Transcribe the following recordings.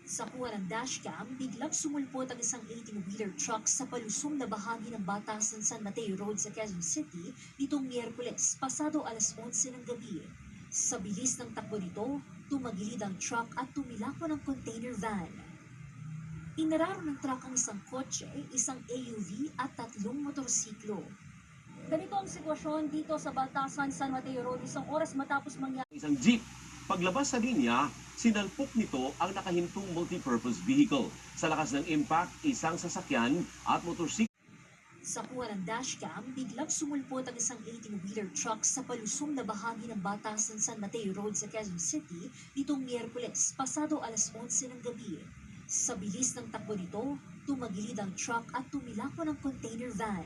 Sa kuha ng dashcam, biglang sumulpot ang isang 18-wheeler truck sa palusong na bahagi ng Batasan San Mateo Road sa Quezon City nitong Miyerkules, pasado alas 11 ng gabi. Sa bilis ng takbo nito, tumagilid ang truck at tumilako ng container van. Inararo ng truck ang isang kotse, isang AUV at 3 motorsiklo. Ganito ang sitwasyon dito sa Batasan San Mateo Road isang oras matapos mangyari. Isang jeep. Paglabas sa linya, sinalpok nito ang nakahintong multipurpose vehicle. Sa lakas ng impact, isang sasakyan at motorsiklo. Sa kuha ng dashcam, biglang sumulpot ang isang 18-wheeler truck sa palusong na bahagi ng Batasan San Mateo Road sa Quezon City nitong Miyerkules, pasado alas 11 ng gabi. Sa bilis ng takbo nito, tumagilid ang truck at tumilako ng container van.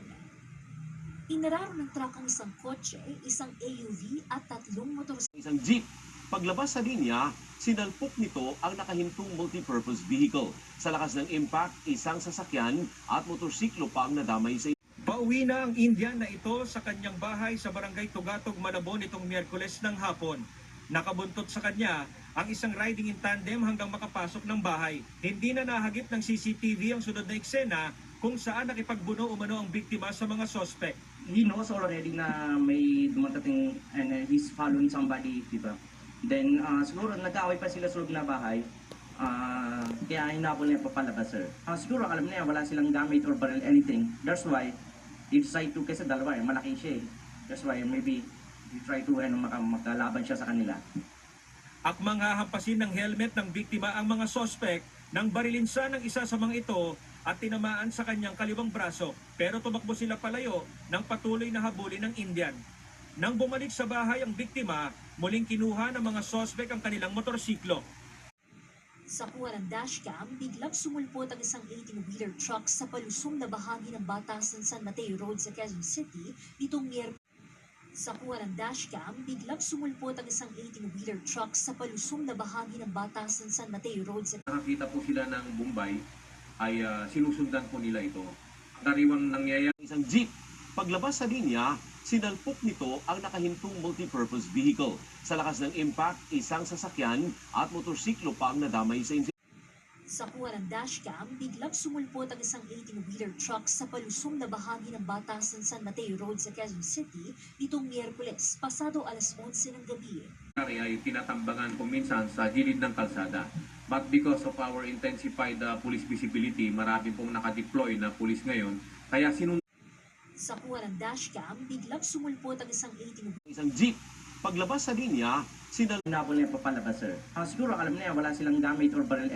Inararo ng truck ang isang kotse, isang AUV at 3 motorsiklo. Isang jeep. Paglabas sa linya, sinalpok nito ang nakahintong multipurpose vehicle. Sa lakas ng impact, isang sasakyan at motorsiklo pa ang nadamay sa Pauwi na ang Indian na ito sa kanyang bahay sa Barangay Tugatog, Malabon itong Miyerkules ng hapon. Nakabuntot sa kanya ang isang riding in tandem hanggang makapasok ng bahay. Hindi na nahagip ng CCTV ang sunod na eksena kung saan nakipagbuno umano ang biktima sa mga sospek. He knows already na may dumatating and he's following somebody, diba? Then siguro nag-aaway pa sila sa loob na bahay. Kaya hinabol niya papalabas, sir. Siguro alam niya wala silang gamit or barrel anything. That's why he decided to, kasi dalawa malaki siya eh. That's why maybe he try to magkalaban siya sa kanila. Akmang hahampasin ng helmet ng biktima ang mga sospek nang barilinsa ng isa sa mga ito at tinamaan sa kanyang kaliwang braso. Pero tumakbo sila palayo ng patuloy na habulin ng Indian. Nang bumalik sa bahay ang biktima, muling kinuha ng mga sospek ang kanilang motorsiklo. Sa kuha ng dashcam, biglang sumulpot ang isang 18-wheeler truck sa palusong na bahagi ng Batasan San Mateo Road sa Quezon City nitong Miyerkules. Sa kuha ng dashcam, biglang sumulpot ang isang 18-wheeler truck sa palusong na bahagi ng Batasan San Mateo Road sa Nakakita po sila ng Bombay ay sinusundan po nila ito. Kariwang nangyayari isang jeep. Paglabas sa linya, sinalpok nito ang nakahintong multipurpose vehicle. Sa lakas ng impact, isang sasakyan at motorsiklo pa ang nadamay sa insidente. Sa kuha ng dashcam, biglang sumulpot ang isang 18-wheeler truck sa palusong na bahagi ng Batasan San Mateo Road sa Quezon City nitong Miyerkules, pasado alas 11 ng gabi. Ay tinatambangan kung minsan sa gilid ng kalsada. But because of our intensified police visibility, marami pong nakadeploy na police ngayon. Kaya Sa kuha ng dashcam, biglang sumulpot ang isang 18-wheeler isang jeep. Paglabas sa linya, Hinabol niya papalabas, sir. Siguro alam niya wala silang gamit or barrel